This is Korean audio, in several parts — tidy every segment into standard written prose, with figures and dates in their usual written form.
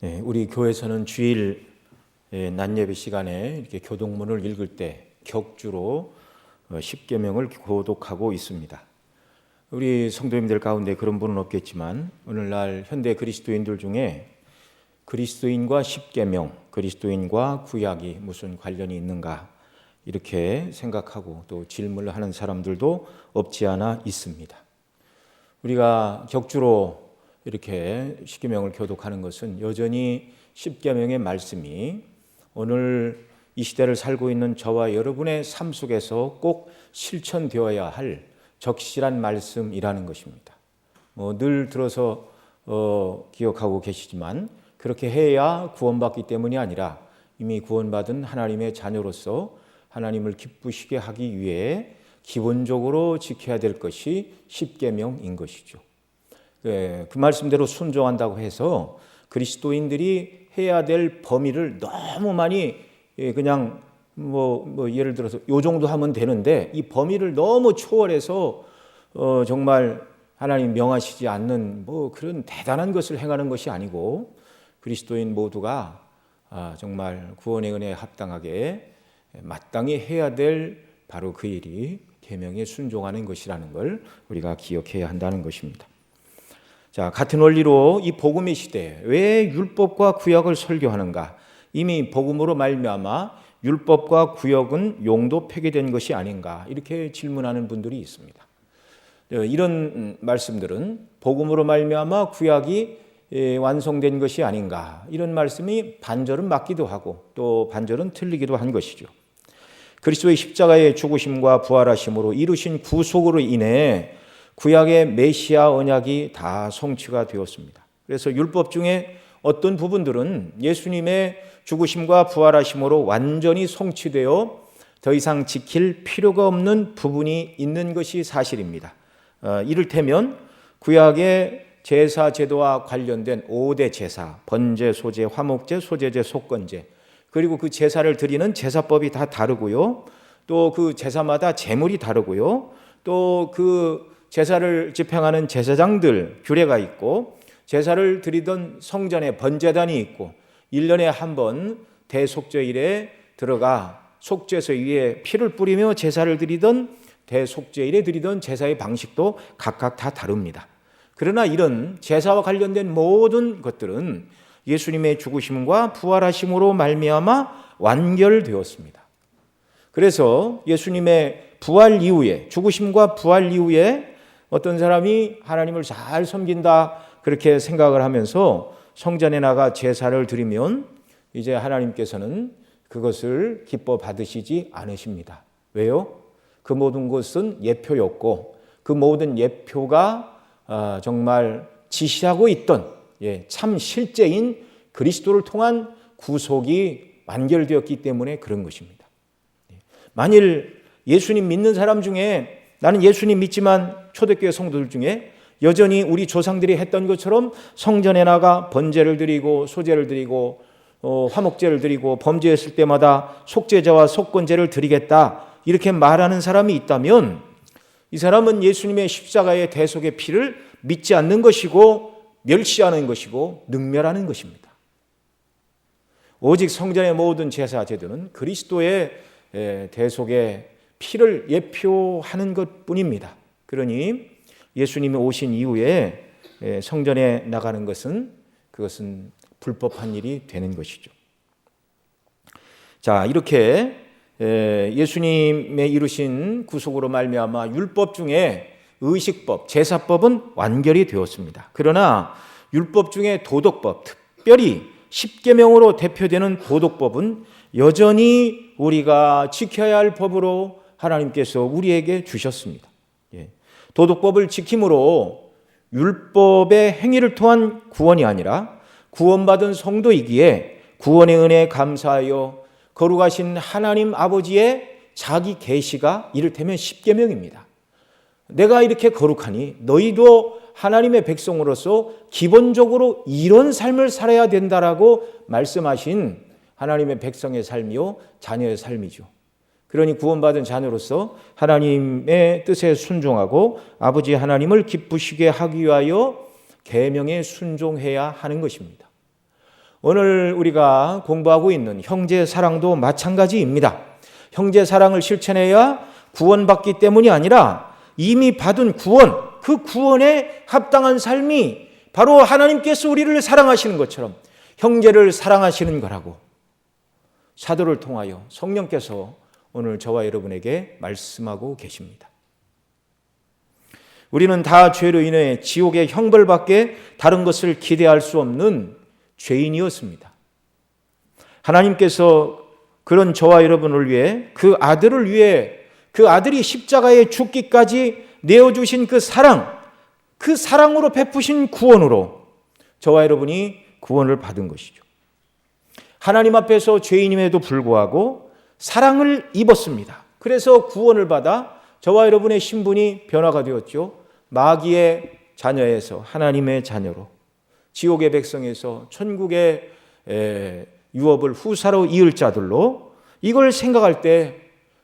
네, 우리 교회에서는 주일 낮 예배 시간에 이렇게 교동문을 읽을 때 격주로 십계명을 교독하고 있습니다. 우리 성도님들 가운데 그런 분은 없겠지만 오늘날 현대 그리스도인들 중에 그리스도인과 십계명, 그리스도인과 구약이 무슨 관련이 있는가 이렇게 생각하고 또 질문을 하는 사람들도 없지 않아 있습니다. 우리가 격주로 이렇게 십계명을 교독하는 것은 여전히 십계명의 말씀이 오늘 이 시대를 살고 있는 저와 여러분의 삶 속에서 꼭 실천되어야 할 적실한 말씀이라는 것입니다. 늘 들어서 기억하고 계시지만 그렇게 해야 구원받기 때문이 아니라 이미 구원받은 하나님의 자녀로서 하나님을 기쁘시게 하기 위해 기본적으로 지켜야 될 것이 십계명인 것이죠. 그 말씀대로 순종한다고 해서 그리스도인들이 해야 될 범위를 너무 많이 그냥 예를 들어서 요 정도 하면 되는데 이 범위를 너무 초월해서 정말 하나님 명하시지 않는 그런 대단한 것을 행하는 것이 아니고 그리스도인 모두가 정말 구원의 은혜에 합당하게 마땅히 해야 될 바로 그 일이 계명에 순종하는 것이라는 걸 우리가 기억해야 한다는 것입니다. 자, 같은 원리로 이 복음의 시대에 왜 율법과 구약을 설교하는가? 이미 복음으로 말미암아 율법과 구약은 용도 폐기된 것이 아닌가? 이렇게 질문하는 분들이 있습니다. 이런 말씀들은 복음으로 말미암아 구약이 완성된 것이 아닌가? 이런 말씀이 반절은 맞기도 하고 또 반절은 틀리기도 한 것이죠. 그리스도의 십자가의 죽으심과 부활하심으로 이루신 구속으로 인해 구약의 메시아 언약이 다 성취가 되었습니다. 그래서 율법 중에 어떤 부분들은 예수님의 죽으심과 부활하심으로 완전히 성취되어 더 이상 지킬 필요가 없는 부분이 있는 것이 사실입니다. 이를테면 구약의 제사 제도와 관련된 5대 제사, 번제, 소제, 화목제, 소제제, 속건제, 그리고 그 제사를 드리는 제사법이 다 다르고요. 또 그 제사마다 제물이 다르고요. 또 그 제사를 집행하는 제사장들 규례가 있고 제사를 드리던 성전에 번제단이 있고 1년에 한 번 대속죄일에 들어가 속죄소 위에 피를 뿌리며 제사를 드리던 대속죄일에 드리던 제사의 방식도 각각 다 다릅니다. 그러나 이런 제사와 관련된 모든 것들은 예수님의 죽으심과 부활하심으로 말미암아 완결되었습니다. 그래서 예수님의 부활 이후에 죽으심과 부활 이후에 어떤 사람이 하나님을 잘 섬긴다 그렇게 생각을 하면서 성전에 나가 제사를 드리면 이제 하나님께서는 그것을 기뻐 받으시지 않으십니다. 왜요? 그 모든 것은 예표였고 그 모든 예표가 정말 지시하고 있던 참 실제인 그리스도를 통한 구속이 완결되었기 때문에 그런 것입니다. 만일 예수님 믿는 사람 중에 나는 예수님 믿지만 초대교회 성도들 중에 여전히 우리 조상들이 했던 것처럼 성전에 나가 번제를 드리고 소제를 드리고 화목제를 드리고 범죄했을 때마다 속죄제와 속건제를 드리겠다 이렇게 말하는 사람이 있다면 이 사람은 예수님의 십자가의 대속의 피를 믿지 않는 것이고 멸시하는 것이고 능멸하는 것입니다. 오직 성전의 모든 제사 제도는 그리스도의 대속의 피를 예표하는 것뿐입니다. 그러니 예수님이 오신 이후에 성전에 나가는 그것은 불법한 일이 되는 것이죠. 자, 이렇게 예수님의 이루신 구속으로 말미암아 율법 중에 의식법, 제사법은 완결이 되었습니다. 그러나 율법 중에 도덕법, 특별히 십계명으로 대표되는 도덕법은 여전히 우리가 지켜야 할 법으로 하나님께서 우리에게 주셨습니다. 도덕법을 지킴으로 율법의 행위를 통한 구원이 아니라 구원받은 성도이기에 구원의 은혜에 감사하여 거룩하신 하나님 아버지의 자기 계시가 이를테면 십계명입니다. 내가 이렇게 거룩하니 너희도 하나님의 백성으로서 기본적으로 이런 삶을 살아야 된다라고 말씀하신 하나님의 백성의 삶이요 자녀의 삶이죠. 그러니 구원받은 자녀로서 하나님의 뜻에 순종하고 아버지 하나님을 기쁘시게 하기 위하여 계명에 순종해야 하는 것입니다. 오늘 우리가 공부하고 있는 형제 사랑도 마찬가지입니다. 형제 사랑을 실천해야 구원받기 때문이 아니라 이미 받은 구원, 그 구원에 합당한 삶이 바로 하나님께서 우리를 사랑하시는 것처럼 형제를 사랑하시는 거라고 사도를 통하여 성령께서 오늘 저와 여러분에게 말씀하고 계십니다. 우리는 다 죄로 인해 지옥의 형벌밖에 다른 것을 기대할 수 없는 죄인이었습니다. 하나님께서 그런 저와 여러분을 위해 그 아들을 위해 그 아들이 십자가에 죽기까지 내어주신 그 사랑으로 베푸신 구원으로 저와 여러분이 구원을 받은 것이죠. 하나님 앞에서 죄인임에도 불구하고 사랑을 입었습니다. 그래서 구원을 받아 저와 여러분의 신분이 변화가 되었죠. 마귀의 자녀에서 하나님의 자녀로, 지옥의 백성에서 천국의 유업을 후사로 이을 자들로, 이걸 생각할 때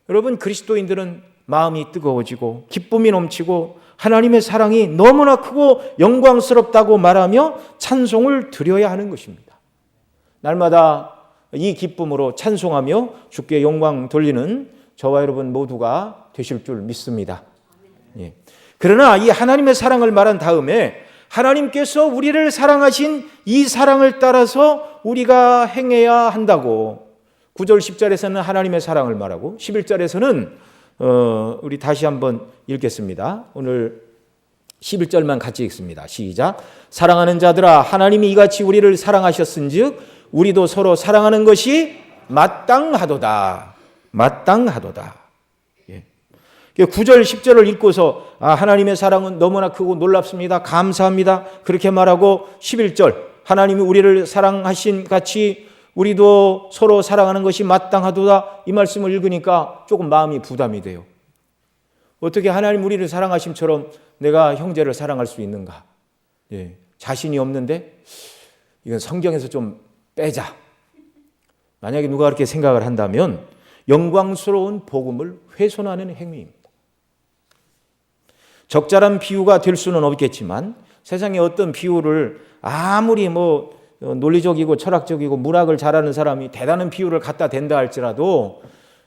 여러분 그리스도인들은 마음이 뜨거워지고 기쁨이 넘치고 하나님의 사랑이 너무나 크고 영광스럽다고 말하며 찬송을 드려야 하는 것입니다. 날마다 이 기쁨으로 찬송하며 주께 영광 돌리는 저와 여러분 모두가 되실 줄 믿습니다. 예. 그러나 이 하나님의 사랑을 말한 다음에 하나님께서 우리를 사랑하신 이 사랑을 따라서 우리가 행해야 한다고 9절 10절에서는 하나님의 사랑을 말하고 11절에서는 우리 다시 한번 읽겠습니다. 오늘 11절만 같이 읽습니다. 시작. 사랑하는 자들아 하나님이 이같이 우리를 사랑하셨은즉 우리도 서로 사랑하는 것이 마땅하도다. 마땅하도다. 9절 10절을 읽고서 하나님의 사랑은 너무나 크고 놀랍습니다. 감사합니다. 그렇게 말하고 11절 하나님이 우리를 사랑하신 같이 우리도 서로 사랑하는 것이 마땅하도다. 이 말씀을 읽으니까 조금 마음이 부담이 돼요. 어떻게 하나님 우리를 사랑하심처럼 내가 형제를 사랑할 수 있는가? 자신이 없는데 이건 성경에서 좀 빼자. 만약에 누가 그렇게 생각을 한다면 영광스러운 복음을 훼손하는 행위입니다. 적절한 비유가 될 수는 없겠지만 세상에 어떤 비유를 아무리 논리적이고 철학적이고 문학을 잘하는 사람이 대단한 비유를 갖다 댄다 할지라도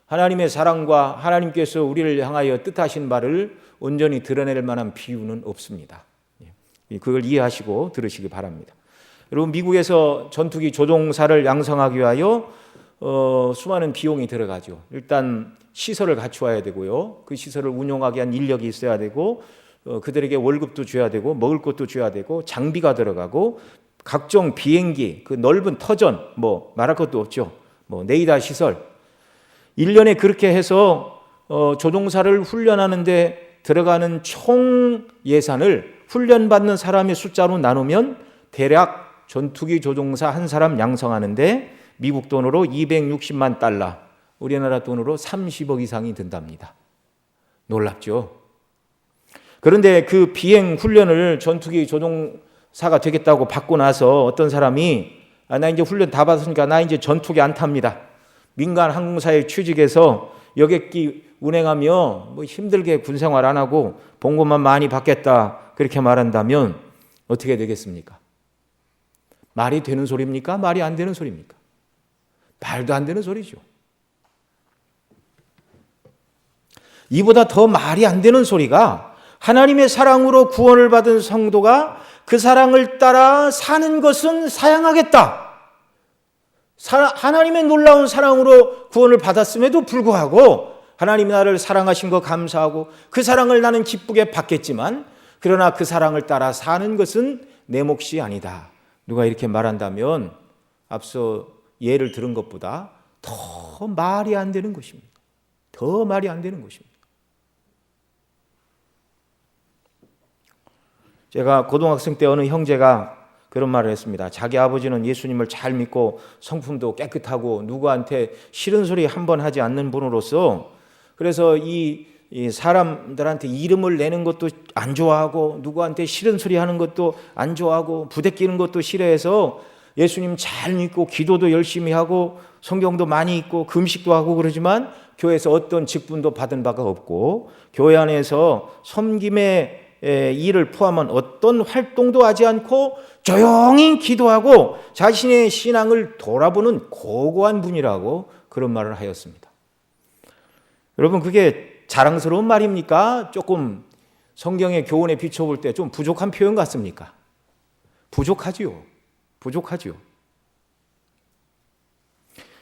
하나님의 사랑과 하나님께서 우리를 향하여 뜻하신 바를 온전히 드러낼 만한 비유는 없습니다. 그걸 이해하시고 들으시기 바랍니다. 여러분 미국에서 전투기 조종사를 양성하기 위하여 수많은 비용이 들어가죠. 일단 시설을 갖추어야 되고요. 그 시설을 운영하기 위한 인력이 있어야 되고 그들에게 월급도 줘야 되고 먹을 것도 줘야 되고 장비가 들어가고 각종 비행기, 그 넓은 터전, 말할 것도 없죠. 레이더 시설. 1년에 그렇게 해서 조종사를 훈련하는데 들어가는 총 예산을 훈련받는 사람의 숫자로 나누면 대략 전투기 조종사 한 사람 양성하는데 미국 돈으로 260만 달러, 우리나라 돈으로 30억 이상이 든답니다. 놀랍죠? 그런데 그 비행 훈련을 전투기 조종사가 되겠다고 받고 나서 어떤 사람이 나 이제 훈련 다 받았으니까 나 이제 전투기 안 탑니다. 민간 항공사에 취직해서 여객기 운행하며 힘들게 군생활 안 하고 봉급만 많이 받겠다 그렇게 말한다면 어떻게 되겠습니까? 말이 되는 소리입니까? 말이 안 되는 소리입니까? 말도 안 되는 소리죠. 이보다 더 말이 안 되는 소리가 하나님의 사랑으로 구원을 받은 성도가 그 사랑을 따라 사는 것은 사양하겠다. 하나님의 놀라운 사랑으로 구원을 받았음에도 불구하고 하나님이 나를 사랑하신 거 감사하고 그 사랑을 나는 기쁘게 받겠지만 그러나 그 사랑을 따라 사는 것은 내 몫이 아니다. 누가 이렇게 말한다면 앞서 예를 들은 것보다 더 말이 안 되는 것입니다. 더 말이 안 되는 것입니다. 제가 고등학생 때 어느 형제가 그런 말을 했습니다. 자기 아버지는 예수님을 잘 믿고 성품도 깨끗하고 누구한테 싫은 소리 한 번 하지 않는 분으로서 그래서 이 사람들한테 이름을 내는 것도 안 좋아하고 누구한테 싫은 소리 하는 것도 안 좋아하고 부대끼는 것도 싫어해서 예수님 잘 믿고 기도도 열심히 하고 성경도 많이 읽고 금식도 하고 그러지만 교회에서 어떤 직분도 받은 바가 없고 교회 안에서 섬김의 일을 포함한 어떤 활동도 하지 않고 조용히 기도하고 자신의 신앙을 돌아보는 고고한 분이라고 그런 말을 하였습니다. 여러분, 그게 자랑스러운 말입니까? 조금 성경의 교훈에 비춰볼 때 좀 부족한 표현 같습니까? 부족하지요.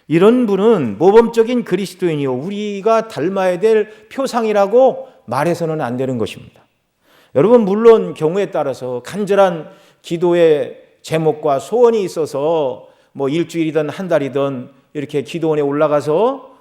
이런 분은 모범적인 그리스도인이요, 우리가 닮아야 될 표상이라고 말해서는 안 되는 것입니다. 여러분, 물론 경우에 따라서 간절한 기도의 제목과 소원이 있어서 뭐 일주일이든 한 달이든 이렇게 기도원에 올라가서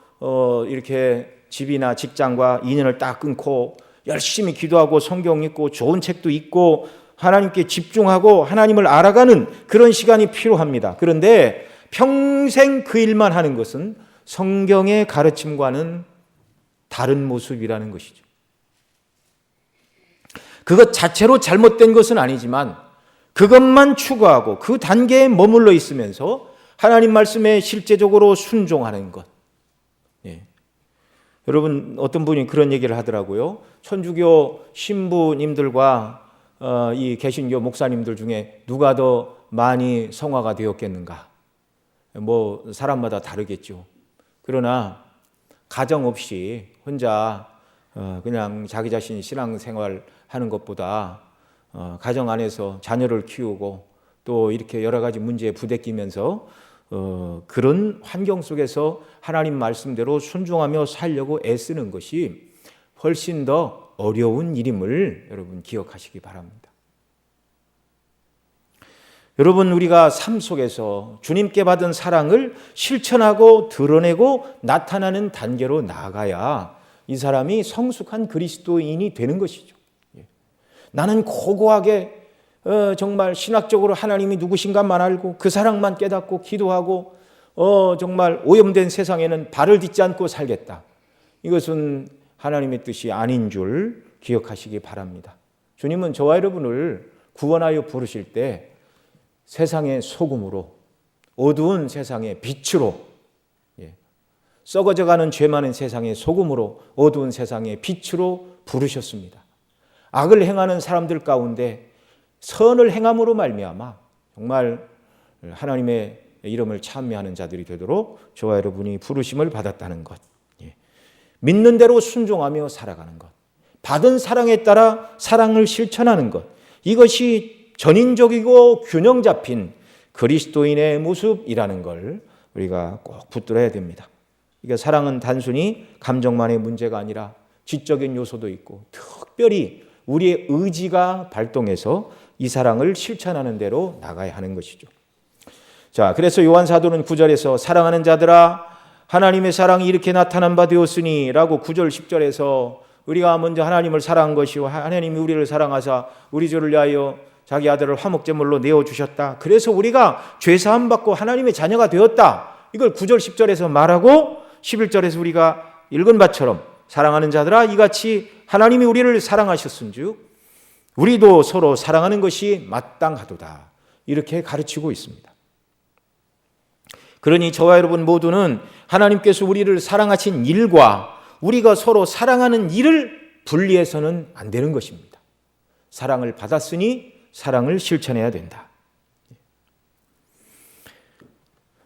이렇게 집이나 직장과 인연을 딱 끊고 열심히 기도하고 성경 읽고 좋은 책도 읽고 하나님께 집중하고 하나님을 알아가는 그런 시간이 필요합니다. 그런데 평생 그 일만 하는 것은 성경의 가르침과는 다른 모습이라는 것이죠. 그것 자체로 잘못된 것은 아니지만 그것만 추구하고 그 단계에 머물러 있으면서 하나님 말씀에 실제적으로 순종하는 것. 여러분, 어떤 분이 그런 얘기를 하더라고요. 천주교 신부님들과 이 개신교 목사님들 중에 누가 더 많이 성화가 되었겠는가? 뭐 사람마다 다르겠죠. 그러나 가정 없이 혼자 그냥 자기 자신 신앙생활 하는 것보다 가정 안에서 자녀를 키우고 또 이렇게 여러 가지 문제에 부대끼면서 그런 환경 속에서 하나님 말씀대로 순종하며 살려고 애쓰는 것이 훨씬 더 어려운 일임을 여러분 기억하시기 바랍니다. 여러분, 우리가 삶 속에서 주님께 받은 사랑을 실천하고 드러내고 나타나는 단계로 나아가야 이 사람이 성숙한 그리스도인이 되는 것이죠. 나는 고고하게 정말 신학적으로 하나님이 누구신가만 알고 그 사랑만 깨닫고 기도하고 정말 오염된 세상에는 발을 딛지 않고 살겠다. 이것은 하나님의 뜻이 아닌 줄 기억하시기 바랍니다. 주님은 저와 여러분을 구원하여 부르실 때 세상의 소금으로, 어두운 세상의 빛으로, 썩어져가는 죄 많은 세상의 소금으로, 어두운 세상의 빛으로 부르셨습니다. 악을 행하는 사람들 가운데 선을 행함으로 말미암아 정말 하나님의 이름을 찬미하는 자들이 되도록 저와 여러분이 부르심을 받았다는 것, 믿는 대로 순종하며 살아가는 것, 받은 사랑에 따라 사랑을 실천하는 것, 이것이 전인적이고 균형 잡힌 그리스도인의 모습이라는 걸 우리가 꼭 붙들어야 됩니다. 그러니까 사랑은 단순히 감정만의 문제가 아니라 지적인 요소도 있고 특별히 우리의 의지가 발동해서 이 사랑을 실천하는 대로 나가야 하는 것이죠. 자, 그래서 요한 사도는 9절에서 사랑하는 자들아 하나님의 사랑이 이렇게 나타난 바 되었으니 라고 9절 10절에서 우리가 먼저 하나님을 사랑한 것이요 하나님이 우리를 사랑하사 우리 죄를 위하여 자기 아들을 화목제물로 내어주셨다. 그래서 우리가 죄사함 받고 하나님의 자녀가 되었다. 이걸 9절 10절에서 말하고 11절에서 우리가 읽은 바처럼 사랑하는 자들아 이같이 하나님이 우리를 사랑하셨은즉 우리도 서로 사랑하는 것이 마땅하도다. 이렇게 가르치고 있습니다. 그러니 저와 여러분 모두는 하나님께서 우리를 사랑하신 일과 우리가 서로 사랑하는 일을 분리해서는 안 되는 것입니다. 사랑을 받았으니 사랑을 실천해야 된다.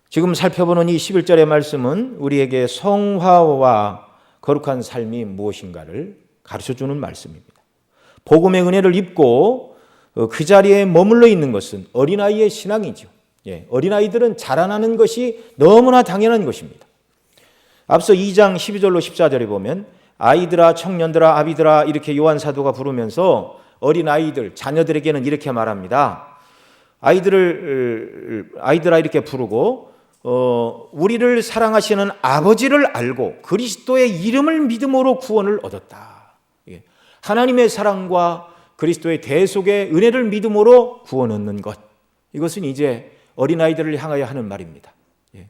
지금 살펴보는 이 11절의 말씀은 우리에게 성화와 거룩한 삶이 무엇인가를 가르쳐주는 말씀입니다. 복음의 은혜를 입고 그 자리에 머물러 있는 것은 어린아이의 신앙이죠. 어린아이들은 자라나는 것이 너무나 당연한 것입니다. 앞서 2장 12절로 14절에 보면 아이들아 청년들아 아비들아 이렇게 요한 사도가 부르면서 어린아이들 자녀들에게는 이렇게 말합니다. 아이들아 이렇게 부르고 우리를 사랑하시는 아버지를 알고 그리스도의 이름을 믿음으로 구원을 얻었다. 하나님의 사랑과 그리스도의 대속의 은혜를 믿음으로 구원 얻는 것, 이것은 이제 어린아이들을 향하여 하는 말입니다.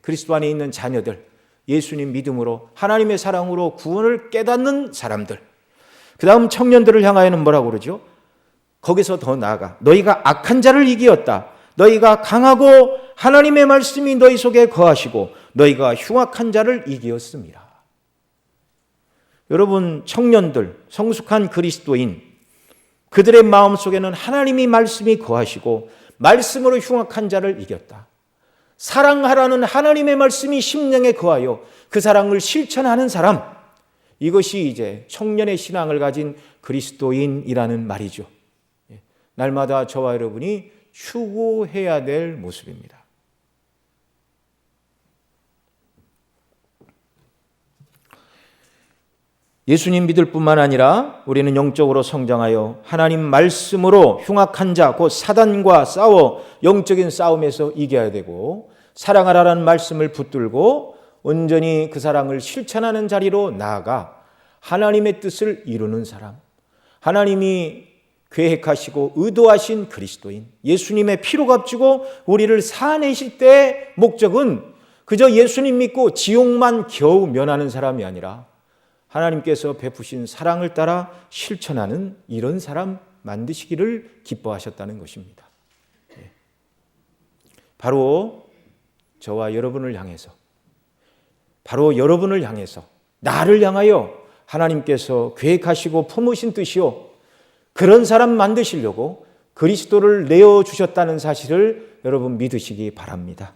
그리스도 안에 있는 자녀들, 예수님 믿음으로 하나님의 사랑으로 구원을 깨닫는 사람들, 그 다음 청년들을 향하여는 뭐라고 그러죠? 거기서 더 나아가 너희가 악한 자를 이기었다. 너희가 강하고 하나님의 말씀이 너희 속에 거하시고 너희가 흉악한 자를 이기었습니다. 여러분, 청년들, 성숙한 그리스도인, 그들의 마음속에는 하나님의 말씀이 거하시고 말씀으로 흉악한 자를 이겼다. 사랑하라는 하나님의 말씀이 심령에 거하여 그 사랑을 실천하는 사람, 이것이 이제 청년의 신앙을 가진 그리스도인이라는 말이죠. 날마다 저와 여러분이 추구해야 될 모습입니다. 예수님 믿을 뿐만 아니라 우리는 영적으로 성장하여 하나님 말씀으로 흉악한 자, 곧 사단과 싸워 영적인 싸움에서 이겨야 되고, 사랑하라는 말씀을 붙들고 온전히 그 사랑을 실천하는 자리로 나아가 하나님의 뜻을 이루는 사람, 하나님이 계획하시고 의도하신 그리스도인, 예수님의 피로 값지고 우리를 사내실 때의 목적은 그저 예수님 믿고 지옥만 겨우 면하는 사람이 아니라 하나님께서 베푸신 사랑을 따라 실천하는 이런 사람 만드시기를 기뻐하셨다는 것입니다. 바로 저와 여러분을 향해서, 바로 여러분을 향해서, 나를 향하여 하나님께서 계획하시고 품으신 뜻이요, 그런 사람 만드시려고 그리스도를 내어주셨다는 사실을 여러분 믿으시기 바랍니다.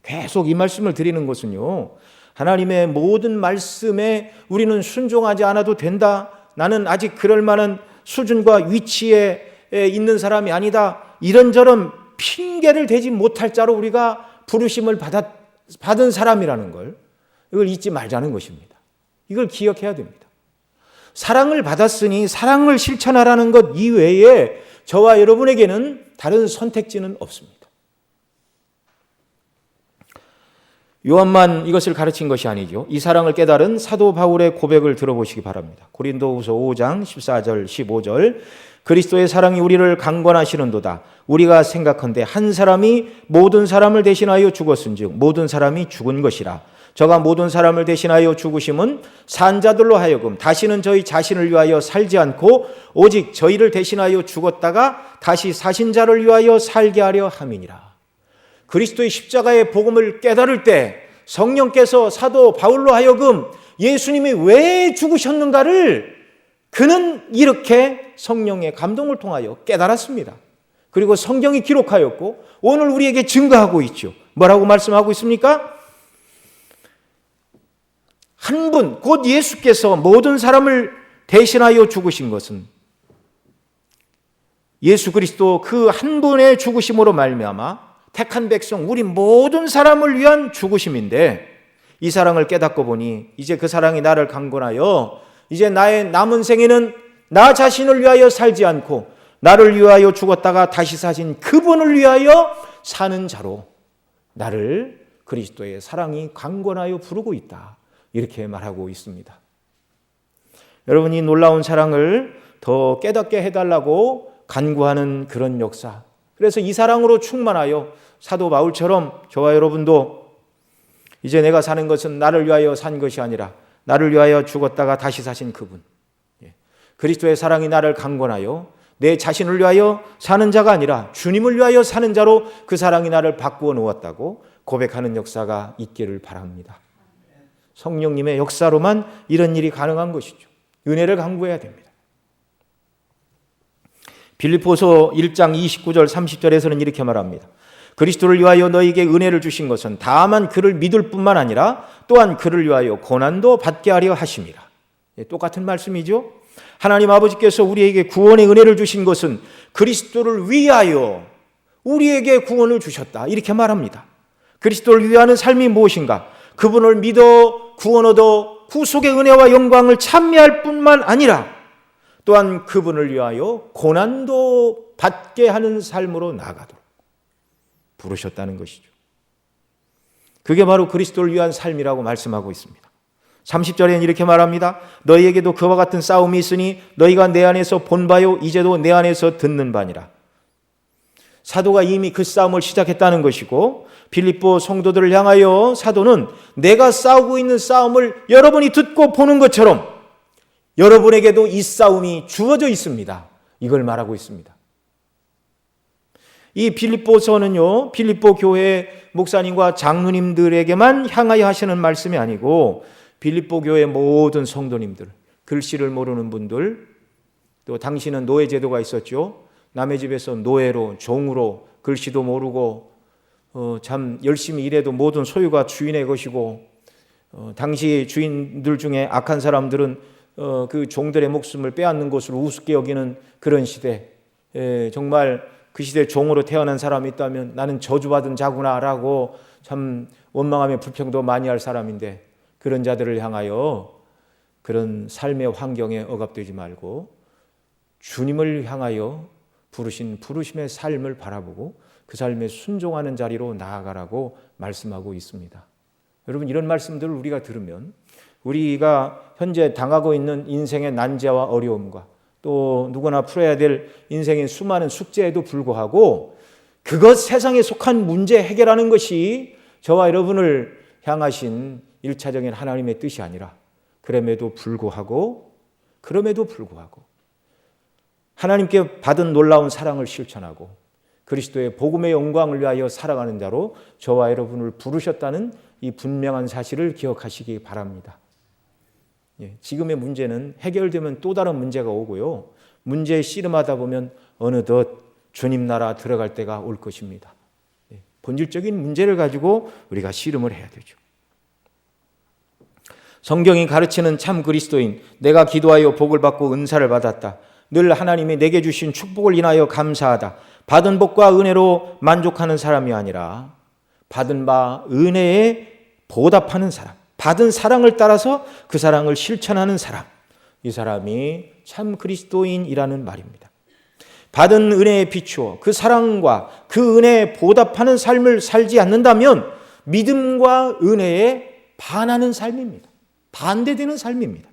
계속 이 말씀을 드리는 것은요, 하나님의 모든 말씀에 우리는 순종하지 않아도 된다, 나는 아직 그럴 만한 수준과 위치에 있는 사람이 아니다, 이런저런 핑계를 대지 못할 자로 우리가 부르심을 받은 사람이라는 걸, 이걸 잊지 말자는 것입니다. 이걸 기억해야 됩니다. 사랑을 받았으니 사랑을 실천하라는 것 이외에 저와 여러분에게는 다른 선택지는 없습니다. 요한만 이것을 가르친 것이 아니죠. 이 사랑을 깨달은 사도 바울의 고백을 들어보시기 바랍니다. 고린도후서 5장 14절 15절, 그리스도의 사랑이 우리를 강권하시는도다. 우리가 생각한데 한 사람이 모든 사람을 대신하여 죽었은즉 모든 사람이 죽은 것이라. 저가 모든 사람을 대신하여 죽으심은 산 자들로 하여금 다시는 저희 자신을 위하여 살지 않고 오직 저희를 대신하여 죽었다가 다시 사신 자를 위하여 살게 하려 함이니라. 그리스도의 십자가의 복음을 깨달을 때 성령께서 사도 바울로 하여금 예수님이 왜 죽으셨는가를 그는 이렇게 성령의 감동을 통하여 깨달았습니다. 그리고 성경이 기록하였고 오늘 우리에게 증거하고 있죠. 뭐라고 말씀하고 있습니까? 한 분, 곧 예수께서 모든 사람을 대신하여 죽으신 것은 예수 그리스도 그 한 분의 죽으심으로 말미암아 택한 백성, 우리 모든 사람을 위한 죽으심인데, 이 사랑을 깨닫고 보니 이제 그 사랑이 나를 강권하여 이제 나의 남은 생에는 나 자신을 위하여 살지 않고 나를 위하여 죽었다가 다시 사신 그분을 위하여 사는 자로 나를 그리스도의 사랑이 강권하여 부르고 있다, 이렇게 말하고 있습니다. 여러분, 이 놀라운 사랑을 더 깨닫게 해달라고 간구하는 그런 역사, 그래서 이 사랑으로 충만하여 사도 바울처럼 저와 여러분도 이제 내가 사는 것은 나를 위하여 산 것이 아니라 나를 위하여 죽었다가 다시 사신 그분, 그리스도의 사랑이 나를 강권하여 내 자신을 위하여 사는 자가 아니라 주님을 위하여 사는 자로 그 사랑이 나를 바꾸어 놓았다고 고백하는 역사가 있기를 바랍니다. 성령님의 역사로만 이런 일이 가능한 것이죠. 은혜를 강구해야 됩니다. 빌립보서 1장 29절 30절에서는 이렇게 말합니다. 그리스도를 위하여 너희에게 은혜를 주신 것은 다만 그를 믿을 뿐만 아니라 또한 그를 위하여 고난도 받게 하려 하심이라. 똑같은 말씀이죠. 하나님 아버지께서 우리에게 구원의 은혜를 주신 것은 그리스도를 위하여 우리에게 구원을 주셨다, 이렇게 말합니다. 그리스도를 위하는 삶이 무엇인가? 그분을 믿어 구원 얻어 구속의 은혜와 영광을 찬미할 뿐만 아니라 또한 그분을 위하여 고난도 받게 하는 삶으로 나아가도록 부르셨다는 것이죠. 그게 바로 그리스도를 위한 삶이라고 말씀하고 있습니다. 30절에는 이렇게 말합니다. 너희에게도 그와 같은 싸움이 있으니 너희가 내 안에서 본 바요 이제도 내 안에서 듣는 바니라. 사도가 이미 그 싸움을 시작했다는 것이고, 빌립보 성도들을 향하여 사도는 내가 싸우고 있는 싸움을 여러분이 듣고 보는 것처럼 여러분에게도 이 싸움이 주어져 있습니다, 이걸 말하고 있습니다. 이 빌립보서는요, 빌립보 교회 목사님과 장로님들에게만 향하여 하시는 말씀이 아니고 빌립보 교회 모든 성도님들, 글씨를 모르는 분들, 또 당시는 노예 제도가 있었죠. 남의 집에서 노예로 종으로 글씨도 모르고 참 열심히 일해도 모든 소유가 주인의 것이고 당시 주인들 중에 악한 사람들은 그 종들의 목숨을 빼앗는 것으로 우습게 여기는 그런 시대, 정말 그 시대 종으로 태어난 사람이 있다면 나는 저주받은 자구나라고 참 원망하며 불평도 많이 할 사람인데, 그런 자들을 향하여 그런 삶의 환경에 억압되지 말고 주님을 향하여 부르신 부르심의 삶을 바라보고 그 삶에 순종하는 자리로 나아가라고 말씀하고 있습니다. 여러분, 이런 말씀들을 우리가 들으면 우리가 현재 당하고 있는 인생의 난제와 어려움과 또 누구나 풀어야 될 인생의 수많은 숙제에도 불구하고 그것 세상에 속한 문제 해결하는 것이 저와 여러분을 향하신 일차적인 하나님의 뜻이 아니라 그럼에도 불구하고 하나님께 받은 놀라운 사랑을 실천하고 그리스도의 복음의 영광을 위하여 살아가는 자로 저와 여러분을 부르셨다는 이 분명한 사실을 기억하시기 바랍니다. 지금의 문제는 해결되면 또 다른 문제가 오고요, 문제에 씨름하다 보면 어느덧 주님 나라 들어갈 때가 올 것입니다. 본질적인 문제를 가지고 우리가 씨름을 해야 되죠. 성경이 가르치는 참 그리스도인, 내가 기도하여 복을 받고 은사를 받았다, 늘 하나님이 내게 주신 축복을 인하여 감사하다, 받은 복과 은혜로 만족하는 사람이 아니라 받은 바 은혜에 보답하는 사람, 받은 사랑을 따라서 그 사랑을 실천하는 사람, 이 사람이 참 그리스도인이라는 말입니다. 받은 은혜에 비추어 그 사랑과 그 은혜에 보답하는 삶을 살지 않는다면 믿음과 은혜에 반하는 삶입니다. 반대되는 삶입니다.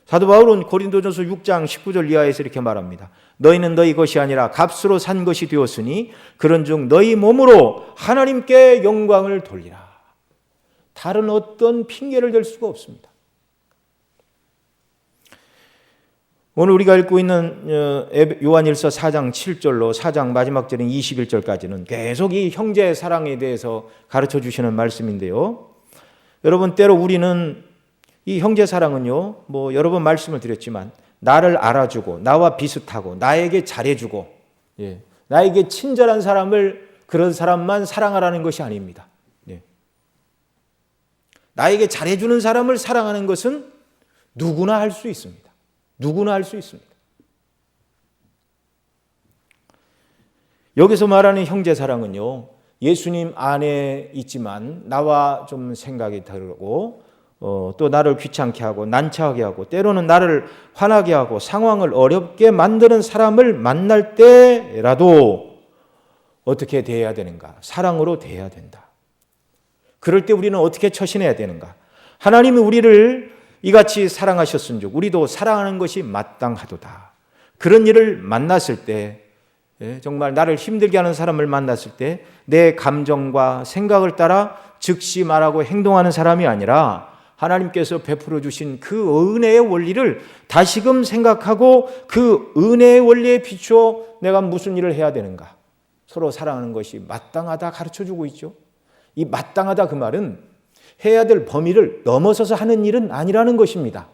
사도 바울은 고린도전서 6장 19절 이하에서 이렇게 말합니다. 너희는 너희 것이 아니라 값으로 산 것이 되었으니 그런즉 너희 몸으로 하나님께 영광을 돌리라. 다른 어떤 핑계를 댈 수가 없습니다. 오늘 우리가 읽고 있는 요한일서 4장 7절로 4장 마지막 절인 21절까지는 계속 이 형제의 사랑에 대해서 가르쳐 주시는 말씀인데요, 여러분, 때로 우리는 이 형제 사랑은요, 여러 번 말씀을 드렸지만 나를 알아주고 나와 비슷하고 나에게 잘해주고 나에게 친절한 사람을, 그런 사람만 사랑하라는 것이 아닙니다. 나에게 잘해주는 사람을 사랑하는 것은 누구나 할 수 있습니다. 누구나 할 수 있습니다. 여기서 말하는 형제 사랑은요, 예수님 안에 있지만 나와 좀 생각이 다르고 또 나를 귀찮게 하고 난처하게 하고 때로는 나를 화나게 하고 상황을 어렵게 만드는 사람을 만날 때라도 어떻게 대해야 되는가? 사랑으로 대해야 된다. 그럴 때 우리는 어떻게 처신해야 되는가? 하나님이 우리를 이같이 사랑하셨은즉 우리도 사랑하는 것이 마땅하도다. 그런 일을 만났을 때, 정말 나를 힘들게 하는 사람을 만났을 때 내 감정과 생각을 따라 즉시 말하고 행동하는 사람이 아니라 하나님께서 베풀어 주신 그 은혜의 원리를 다시금 생각하고 그 은혜의 원리에 비추어 내가 무슨 일을 해야 되는가? 서로 사랑하는 것이 마땅하다 가르쳐주고 있죠. 이 마땅하다, 그 말은 해야 될 범위를 넘어서서 하는 일은 아니라는 것입니다.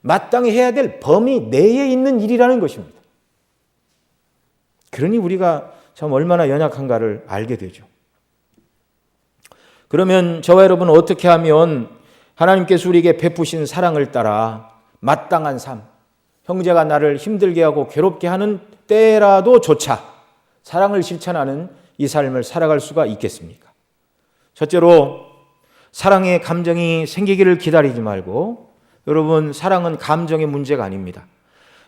마땅히 해야 될 범위 내에 있는 일이라는 것입니다. 그러니 우리가 참 얼마나 연약한가를 알게 되죠. 그러면 저와 여러분은 어떻게 하면 하나님께서 우리에게 베푸신 사랑을 따라 마땅한 삶, 형제가 나를 힘들게 하고 괴롭게 하는 때라도 조차 사랑을 실천하는 이 삶을 살아갈 수가 있겠습니까? 첫째로, 사랑의 감정이 생기기를 기다리지 말고, 여러분, 사랑은 감정의 문제가 아닙니다.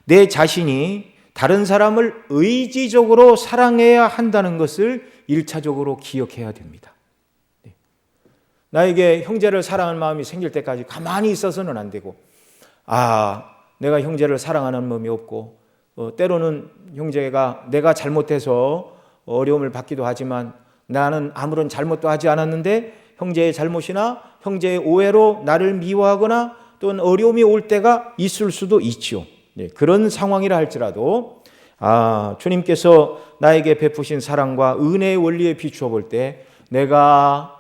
내 자신이 다른 사람을 의지적으로 사랑해야 한다는 것을 1차적으로 기억해야 됩니다. 나에게 형제를 사랑하는 마음이 생길 때까지 가만히 있어서는 안 되고, 내가 형제를 사랑하는 마음이 없고, 때로는 형제가 내가 잘못해서 어려움을 받기도 하지만 나는 아무런 잘못도 하지 않았는데 형제의 잘못이나 형제의 오해로 나를 미워하거나 또는 어려움이 올 때가 있을 수도 있죠. 그런 상황이라 할지라도 주님께서 나에게 베푸신 사랑과 은혜의 원리에 비추어 볼 때 내가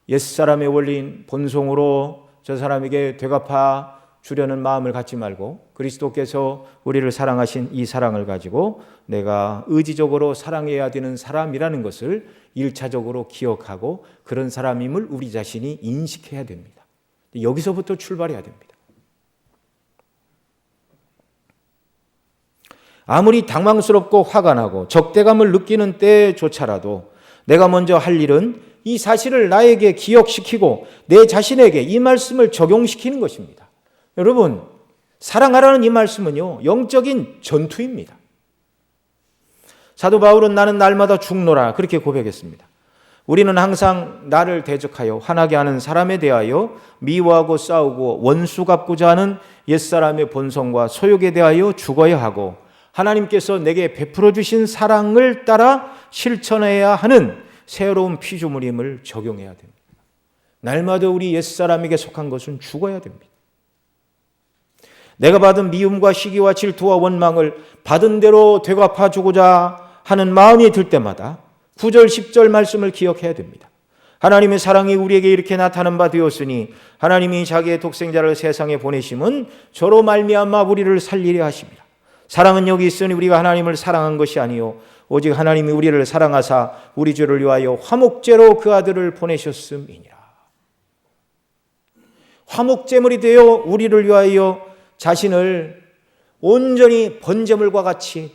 옛사람의 원리인 본성으로 저 사람에게 되갚아 주려는 마음을 갖지 말고 그리스도께서 우리를 사랑하신 이 사랑을 가지고 내가 의지적으로 사랑해야 되는 사람이라는 것을 1차적으로 기억하고 그런 사람임을 우리 자신이 인식해야 됩니다. 여기서부터 출발해야 됩니다. 아무리 당황스럽고 화가 나고 적대감을 느끼는 때조차라도 내가 먼저 할 일은 이 사실을 나에게 기억시키고 내 자신에게 이 말씀을 적용시키는 것입니다. 여러분, 사랑하라는 이 말씀은요, 영적인 전투입니다. 사도 바울은 나는 날마다 죽노라 그렇게 고백했습니다. 우리는 항상 나를 대적하여 화나게 하는 사람에 대하여 미워하고 싸우고 원수 갚고자 하는 옛사람의 본성과 소욕에 대하여 죽어야 하고 하나님께서 내게 베풀어 주신 사랑을 따라 실천해야 하는 새로운 피조물임을 적용해야 됩니다. 날마다 우리 옛사람에게 속한 것은 죽어야 됩니다. 내가 받은 미움과 시기와 질투와 원망을 받은 대로 되갚아 주고자 하는 마음이 들 때마다 9절 10절 말씀을 기억해야 됩니다. 하나님의 사랑이 우리에게 이렇게 나타난 바 되었으니 하나님이 자기의 독생자를 세상에 보내심은 저로 말미암아 우리를 살리려 하십니다. 사랑은 여기 있으니 우리가 하나님을 사랑한 것이 아니요 오직 하나님이 우리를 사랑하사 우리 죄를 위하여 화목제로 그 아들을 보내셨음이니라. 화목제물이 되어 우리를 위하여 자신을 온전히 번제물과 같이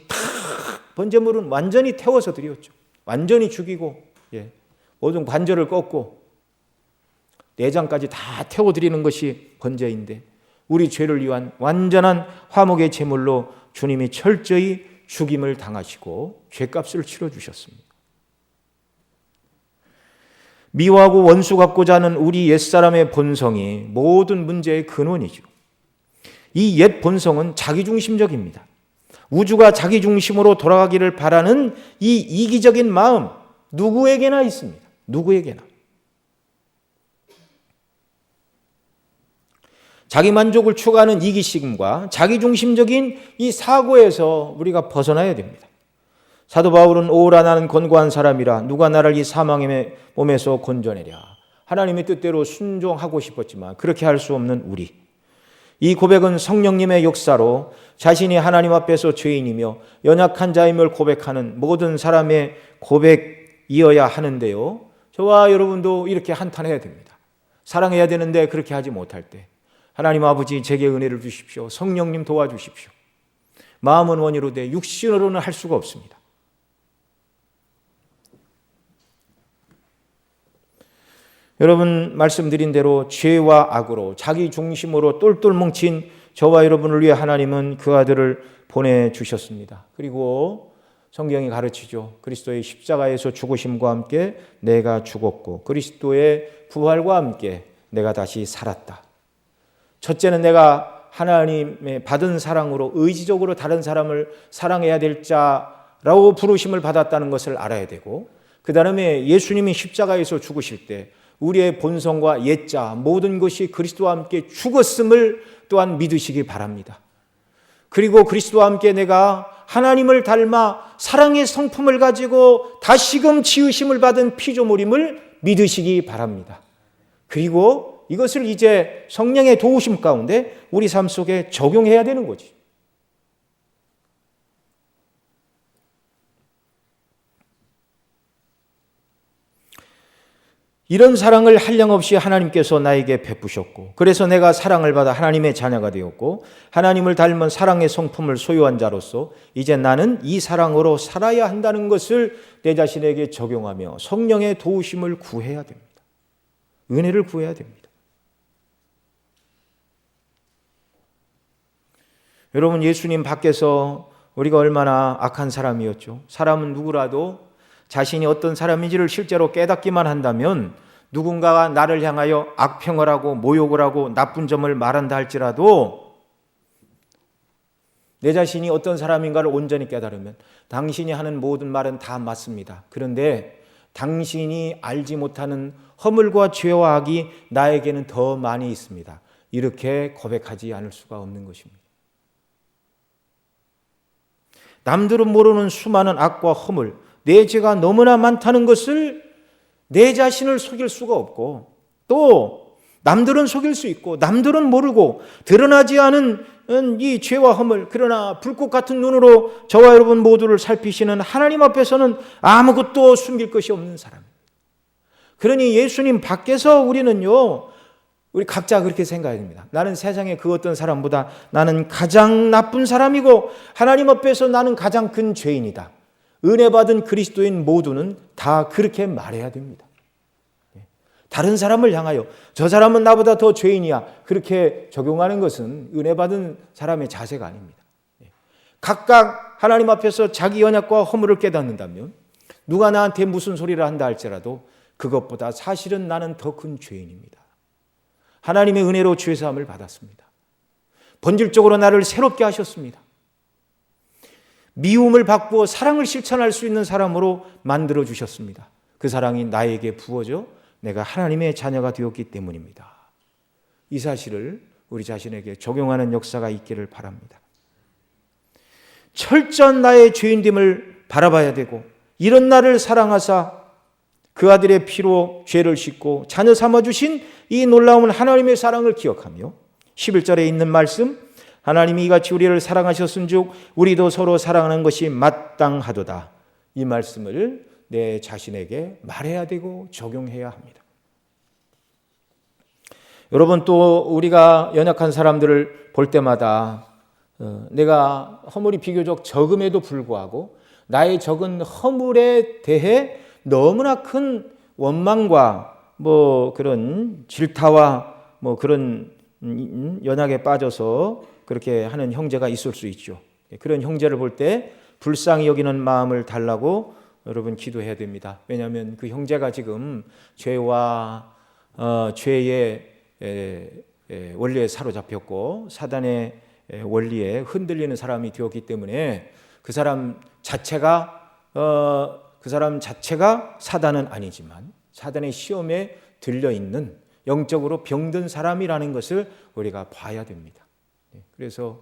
번제물은 완전히 태워서 드렸죠. 완전히 죽이고 모든 관절을 꺾고 내장까지 다 태워드리는 것이 번제인데 우리 죄를 위한 완전한 화목의 제물로 주님이 철저히 죽임을 당하시고 죄값을 치러주셨습니다. 미워하고 원수 갚고자 하는 우리 옛사람의 본성이 모든 문제의 근원이죠. 이 옛 본성은 자기중심적입니다. 우주가 자기중심으로 돌아가기를 바라는 이 이기적인 마음 누구에게나 있습니다. 누구에게나. 자기 만족을 추구하는 이기심과 자기중심적인 이 사고에서 우리가 벗어나야 됩니다. 사도 바울은 오라 나는 권고한 사람이라 누가 나를 이 사망의 몸에서 건져내랴. 하나님의 뜻대로 순종하고 싶었지만 그렇게 할 수 없는 우리. 이 고백은 성령님의 역사로 자신이 하나님 앞에서 죄인이며 연약한 자임을 고백하는 모든 사람의 고백이어야 하는데요. 저와 여러분도 이렇게 한탄해야 됩니다. 사랑해야 되는데 그렇게 하지 못할 때 하나님 아버지 제게 은혜를 주십시오. 성령님 도와주십시오. 마음은 원이로되 육신으로는 할 수가 없습니다. 여러분 말씀드린 대로 죄와 악으로 자기 중심으로 똘똘 뭉친 저와 여러분을 위해 하나님은 그 아들을 보내주셨습니다. 그리고 성경이 가르치죠. 그리스도의 십자가에서 죽으심과 함께 내가 죽었고 그리스도의 부활과 함께 내가 다시 살았다. 첫째는 내가 하나님의 받은 사랑으로 의지적으로 다른 사람을 사랑해야 될 자라고 부르심을 받았다는 것을 알아야 되고 그 다음에 예수님이 십자가에서 죽으실 때 우리의 본성과 옛자 모든 것이 그리스도와 함께 죽었음을 또한 믿으시기 바랍니다. 그리고 그리스도와 함께 내가 하나님을 닮아 사랑의 성품을 가지고 다시금 지으심을 받은 피조물임을 믿으시기 바랍니다. 그리고 이것을 이제 성령의 도우심 가운데 우리 삶 속에 적용해야 되는 거지. 이런 사랑을 한량없이 하나님께서 나에게 베푸셨고 그래서 내가 사랑을 받아 하나님의 자녀가 되었고 하나님을 닮은 사랑의 성품을 소유한 자로서 이제 나는 이 사랑으로 살아야 한다는 것을 내 자신에게 적용하며 성령의 도우심을 구해야 됩니다. 은혜를 구해야 됩니다. 여러분 예수님 밖에서 우리가 얼마나 악한 사람이었죠. 사람은 누구라도 자신이 어떤 사람인지를 실제로 깨닫기만 한다면 누군가가 나를 향하여 악평을 하고 모욕을 하고 나쁜 점을 말한다 할지라도 내 자신이 어떤 사람인가를 온전히 깨달으면 당신이 하는 모든 말은 다 맞습니다. 그런데 당신이 알지 못하는 허물과 죄와 악이 나에게는 더 많이 있습니다. 이렇게 고백하지 않을 수가 없는 것입니다. 남들은 모르는 수많은 악과 허물, 내 죄가 너무나 많다는 것을 내 자신을 속일 수가 없고 또 남들은 속일 수 있고 남들은 모르고 드러나지 않은 이 죄와 허물, 그러나 불꽃 같은 눈으로 저와 여러분 모두를 살피시는 하나님 앞에서는 아무것도 숨길 것이 없는 사람. 그러니 예수님 밖에서 우리는요, 우리 각자 그렇게 생각해야 됩니다. 나는 세상에 그 어떤 사람보다 나는 가장 나쁜 사람이고 하나님 앞에서 나는 가장 큰 죄인이다. 은혜 받은 그리스도인 모두는 다 그렇게 말해야 됩니다. 다른 사람을 향하여 저 사람은 나보다 더 죄인이야, 그렇게 적용하는 것은 은혜 받은 사람의 자세가 아닙니다. 각각 하나님 앞에서 자기 연약과 허물을 깨닫는다면 누가 나한테 무슨 소리를 한다 할지라도 그것보다 사실은 나는 더 큰 죄인입니다. 하나님의 은혜로 죄사함을 받았습니다. 본질적으로 나를 새롭게 하셨습니다. 미움을 바꾸어 사랑을 실천할 수 있는 사람으로 만들어 주셨습니다. 그 사랑이 나에게 부어져 내가 하나님의 자녀가 되었기 때문입니다. 이 사실을 우리 자신에게 적용하는 역사가 있기를 바랍니다. 철저한 나의 죄인됨을 바라봐야 되고, 이런 나를 사랑하사 그 아들의 피로 죄를 씻고 자녀 삼아주신 이 놀라운 하나님의 사랑을 기억하며 11절에 있는 말씀, 하나님이 이같이 우리를 사랑하셨은즉 우리도 서로 사랑하는 것이 마땅하도다. 이 말씀을 내 자신에게 말해야 되고 적용해야 합니다. 여러분, 또 우리가 연약한 사람들을 볼 때마다 내가 허물이 비교적 적음에도 불구하고 나의 적은 허물에 대해 너무나 큰 원망과 그런 질타와 그런 연약에 빠져서 그렇게 하는 형제가 있을 수 있죠. 그런 형제를 볼 때 불쌍히 여기는 마음을 달라고 여러분 기도해야 됩니다. 왜냐하면 그 형제가 지금 죄와 죄의 원리에 사로잡혔고 사단의 원리에 흔들리는 사람이 되었기 때문에 그 사람 자체가 사단은 아니지만 사단의 시험에 들려있는 영적으로 병든 사람이라는 것을 우리가 봐야 됩니다. 그래서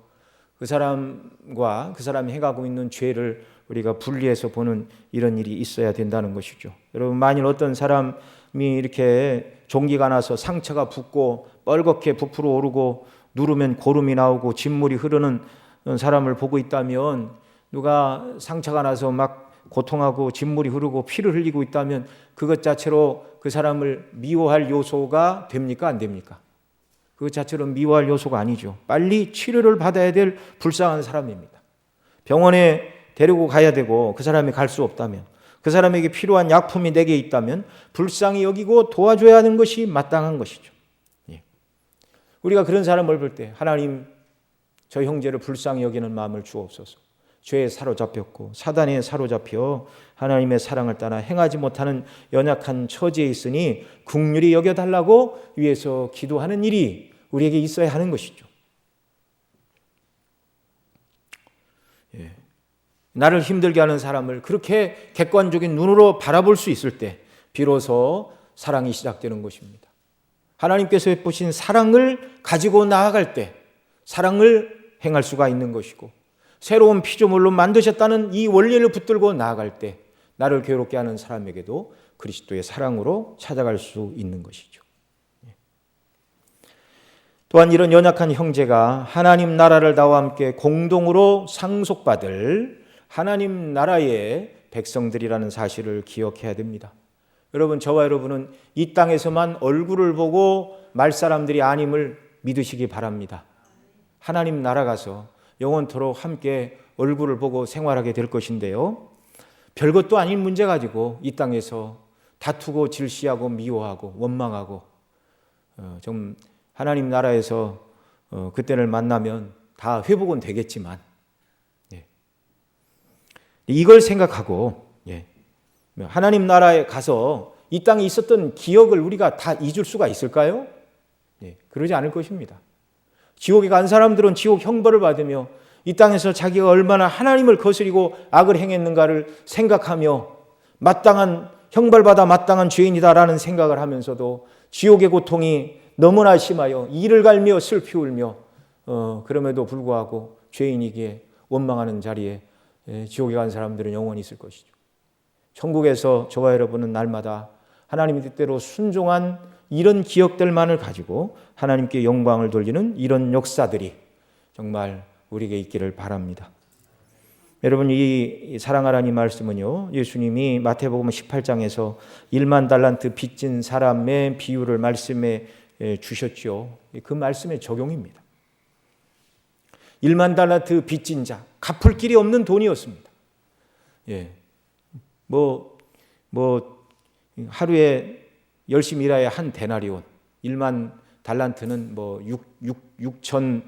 그 사람과 그 사람이 해가고 있는 죄를 우리가 분리해서 보는 이런 일이 있어야 된다는 것이죠. 여러분, 만일 어떤 사람이 이렇게 종기가 나서 상처가 붓고 뻘겋게 부풀어 오르고 누르면 고름이 나오고 진물이 흐르는 사람을 보고 있다면, 누가 상처가 나서 막 고통하고 진물이 흐르고 피를 흘리고 있다면 그것 자체로 그 사람을 미워할 요소가 됩니까? 안 됩니까? 그것 자체로 미워할 요소가 아니죠. 빨리 치료를 받아야 될 불쌍한 사람입니다. 병원에 데리고 가야 되고 그 사람이 갈 수 없다면, 그 사람에게 필요한 약품이 내게 있다면 불쌍히 여기고 도와줘야 하는 것이 마땅한 것이죠. 우리가 그런 사람을 볼 때 하나님, 저 형제를 불쌍히 여기는 마음을 주옵소서. 죄에 사로잡혔고 사단에 사로잡혀 하나님의 사랑을 따라 행하지 못하는 연약한 처지에 있으니 긍휼히 여겨달라고 위해서 기도하는 일이 우리에게 있어야 하는 것이죠. 나를 힘들게 하는 사람을 그렇게 객관적인 눈으로 바라볼 수 있을 때 비로소 사랑이 시작되는 것입니다. 하나님께서 베푸신 사랑을 가지고 나아갈 때 사랑을 행할 수가 있는 것이고, 새로운 피조물로 만드셨다는 이 원리를 붙들고 나아갈 때 나를 괴롭게 하는 사람에게도 그리스도의 사랑으로 찾아갈 수 있는 것이죠. 또한 이런 연약한 형제가 하나님 나라를 나와 함께 공동으로 상속받을 하나님 나라의 백성들이라는 사실을 기억해야 됩니다. 여러분, 저와 여러분은 이 땅에서만 얼굴을 보고 말 사람들이 아님을 믿으시기 바랍니다. 하나님 나라 가서 영원토록 함께 얼굴을 보고 생활하게 될 것인데요, 별것도 아닌 문제 가지고 이 땅에서 다투고 질시하고 미워하고 원망하고 좀 하나님 나라에서 그때를 만나면 다 회복은 되겠지만, 이걸 생각하고 하나님 나라에 가서 이 땅에 있었던 기억을 우리가 다 잊을 수가 있을까요? 그러지 않을 것입니다. 지옥에 간 사람들은 지옥 형벌을 받으며 이 땅에서 자기가 얼마나 하나님을 거스리고 악을 행했는가를 생각하며 마땅한 형벌받아 마땅한 죄인이다라는 생각을 하면서도 지옥의 고통이 너무나 심하여 이를 갈며 슬피 울며 그럼에도 불구하고 죄인이기에 원망하는 자리에 지옥에 간 사람들은 영원히 있을 것이죠. 천국에서 저와 여러분은 날마다 하나님의 뜻대로 순종한 이런 기억들만을 가지고 하나님께 영광을 돌리는 이런 역사들이 정말 우리에게 있기를 바랍니다. 여러분, 이 사랑하라는 말씀은요, 예수님이 마태복음 18장에서 1만 달란트 빚진 사람의 비유를 말씀해 주셨죠. 그 말씀의 적용입니다. 1만 달란트 빚진 자, 갚을 길이 없는 돈이었습니다. 예, 하루에 열심히 일해야 한 데나리온, 1만 달란트는 6천,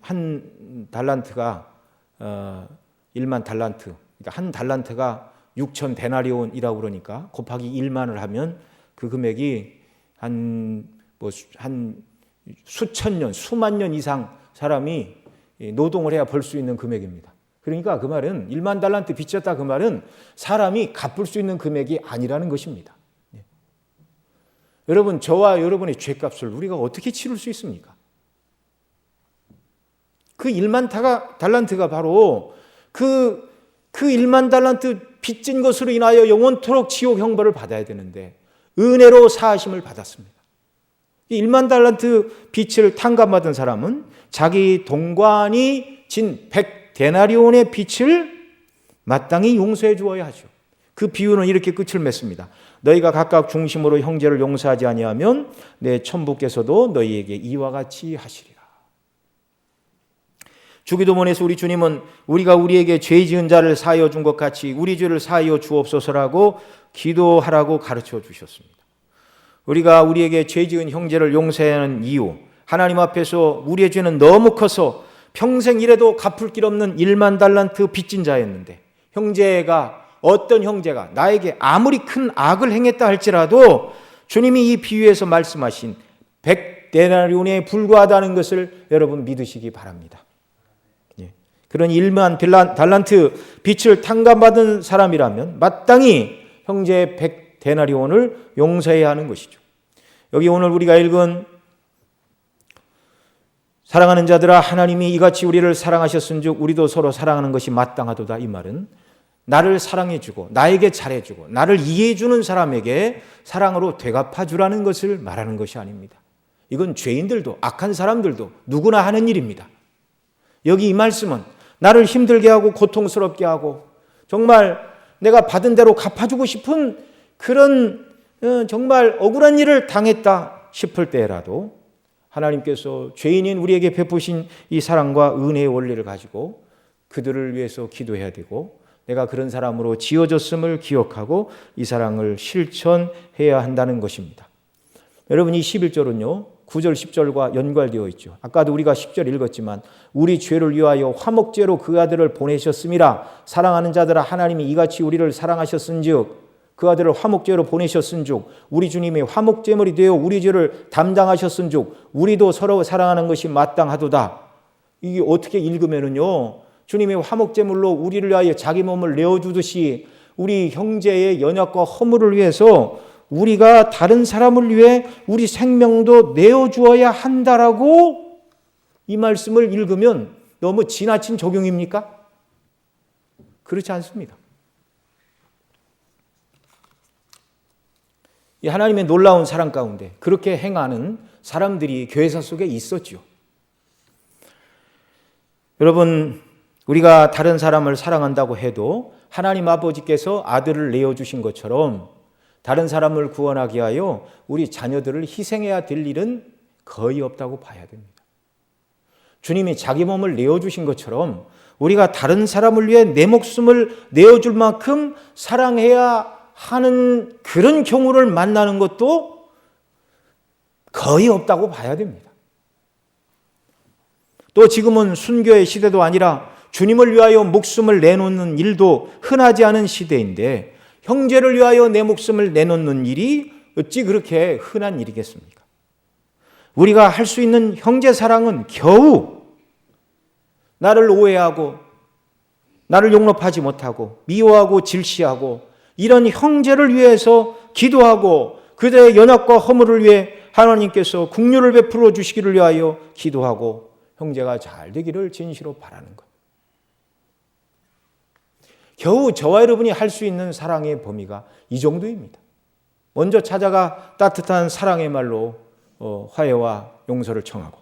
한 달란트가 1만 달란트, 그러니까 한 달란트가 6천 데나리온이라고 그러니까 곱하기 1만을 하면 그 금액이 한 수천 년, 수만 년 이상 사람이 노동을 해야 벌 수 있는 금액입니다. 그러니까 그 말은 1만 달란트 빚졌다, 그 말은 사람이 갚을 수 있는 금액이 아니라는 것입니다. 여러분, 저와 여러분의 죄값을 우리가 어떻게 치를 수 있습니까? 그 1만 달란트가 바로 그 1만 달란트 빚진 것으로 인하여 영원토록 지옥 형벌을 받아야 되는데 은혜로 사하심을 받았습니다. 이 1만 달란트 빚을 탕감받은 사람은 자기 동관이 진 100데나리온의 빚을 마땅히 용서해 주어야 하죠. 그 비유는 이렇게 끝을 맺습니다. 너희가 각각 중심으로 형제를 용서하지 아니하면 내 천부께서도 너희에게 이와 같이 하시리라. 주기도문에서 우리 주님은 우리가 우리에게 죄 지은 자를 사하여 준 것 같이 우리 죄를 사하여 주옵소서라고 기도하라고 가르쳐 주셨습니다. 우리가 우리에게 죄 지은 형제를 용서하는 이유, 하나님 앞에서 우리의 죄는 너무 커서 평생 이래도 갚을 길 없는 1만 달란트 빚진 자였는데 어떤 형제가 나에게 아무리 큰 악을 행했다 할지라도 주님이 이 비유에서 말씀하신 100데나리온에 불과하다는 것을 여러분 믿으시기 바랍니다. 그런 1만 달란트 빚을 탕감받은 사람이라면 마땅히 형제의 100데나리온을 용서해야 하는 것이죠. 여기 오늘 우리가 읽은 사랑하는 자들아 하나님이 이같이 우리를 사랑하셨은즉 우리도 서로 사랑하는 것이 마땅하도다, 이 말은 나를 사랑해주고 나에게 잘해주고 나를 이해해주는 사람에게 사랑으로 되갚아주라는 것을 말하는 것이 아닙니다. 이건 죄인들도 악한 사람들도 누구나 하는 일입니다. 여기 이 말씀은 나를 힘들게 하고 고통스럽게 하고 정말 내가 받은 대로 갚아주고 싶은 그런 정말 억울한 일을 당했다 싶을 때라도 하나님께서 죄인인 우리에게 베푸신 이 사랑과 은혜의 원리를 가지고 그들을 위해서 기도해야 되고 내가 그런 사람으로 지어졌음을 기억하고 이 사랑을 실천해야 한다는 것입니다. 여러분, 이 11절은요 9절 10절과 연관되어 있죠. 아까도 우리가 10절 읽었지만 우리 죄를 위하여 화목제로 그 아들을 보내셨음이라. 사랑하는 자들아 하나님이 이같이 우리를 사랑하셨은즉 그 아들을 화목제로 보내셨은즉 우리 주님이 화목제물이 되어 우리 죄를 담당하셨은즉 우리도 서로 사랑하는 것이 마땅하도다. 이게 어떻게 읽으면은요 주님이 화목제물로 우리를 위하여 자기 몸을 내어주듯이 우리 형제의 연약과 허물을 위해서 우리가 다른 사람을 위해 우리 생명도 내어주어야 한다라고 이 말씀을 읽으면 너무 지나친 적용입니까? 그렇지 않습니다. 이 하나님의 놀라운 사랑 가운데 그렇게 행하는 사람들이 교회사 속에 있었죠. 여러분, 우리가 다른 사람을 사랑한다고 해도 하나님 아버지께서 아들을 내어주신 것처럼 다른 사람을 구원하기 위하여 우리 자녀들을 희생해야 될 일은 거의 없다고 봐야 됩니다. 주님이 자기 몸을 내어주신 것처럼 우리가 다른 사람을 위해 내 목숨을 내어줄 만큼 사랑해야 하는 그런 경우를 만나는 것도 거의 없다고 봐야 됩니다. 또 지금은 순교의 시대도 아니라 주님을 위하여 목숨을 내놓는 일도 흔하지 않은 시대인데 형제를 위하여 내 목숨을 내놓는 일이 어찌 그렇게 흔한 일이겠습니까? 우리가 할 수 있는 형제 사랑은 겨우 나를 오해하고 나를 용납하지 못하고 미워하고 질시하고 이런 형제를 위해서 기도하고 그들의 연약과 허물을 위해 하나님께서 긍휼을 베풀어 주시기를 위하여 기도하고 형제가 잘 되기를 진시로 바라는 것. 겨우 저와 여러분이 할 수 있는 사랑의 범위가 이 정도입니다. 먼저 찾아가 따뜻한 사랑의 말로 화해와 용서를 청하고,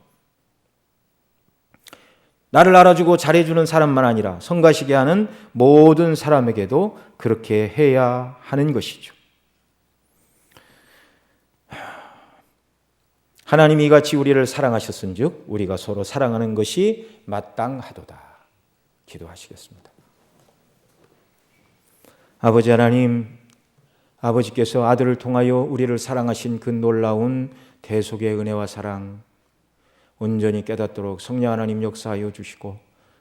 나를 알아주고 잘해주는 사람만 아니라 성가시게 하는 모든 사람에게도 그렇게 해야 하는 것이죠. 하나님이 이같이 우리를 사랑하셨은즉 우리가 서로 사랑하는 것이 마땅하도다. 기도하시겠습니다. 아버지 하나님, 아버지께서 아들을 통하여 우리를 사랑하신 그 놀라운 대속의 은혜와 사랑 온전히 깨닫도록 성령 하나님 역사하여 주시고,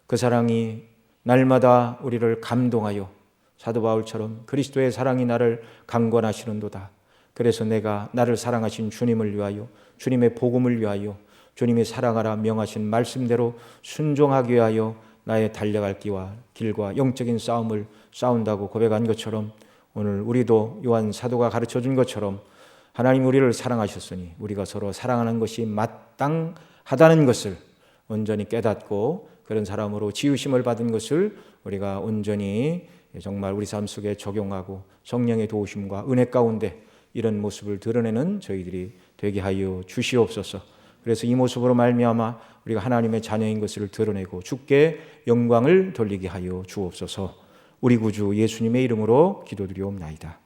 그 사랑이 날마다 우리를 감동하여 사도 바울처럼 그리스도의 사랑이 나를 강권하시는도다. 그래서 내가 나를 사랑하신 주님을 위하여, 주님의 복음을 위하여, 주님이 사랑하라 명하신 말씀대로 순종하기 위하여 나의 달려갈 길과 영적인 싸움을 싸운다고 고백한 것처럼, 오늘 우리도 요한 사도가 가르쳐준 것처럼 하나님 우리를 사랑하셨으니 우리가 서로 사랑하는 것이 마땅하다는 것을 온전히 깨닫고, 그런 사람으로 지으심을 받은 것을 우리가 온전히 정말 우리 삶 속에 적용하고 성령의 도우심과 은혜 가운데 이런 모습을 드러내는 저희들이 되게 하여 주시옵소서. 그래서 이 모습으로 말미암아 우리가 하나님의 자녀인 것을 드러내고 주께 영광을 돌리게 하여 주옵소서. 우리 구주 예수님의 이름으로 기도드리옵나이다.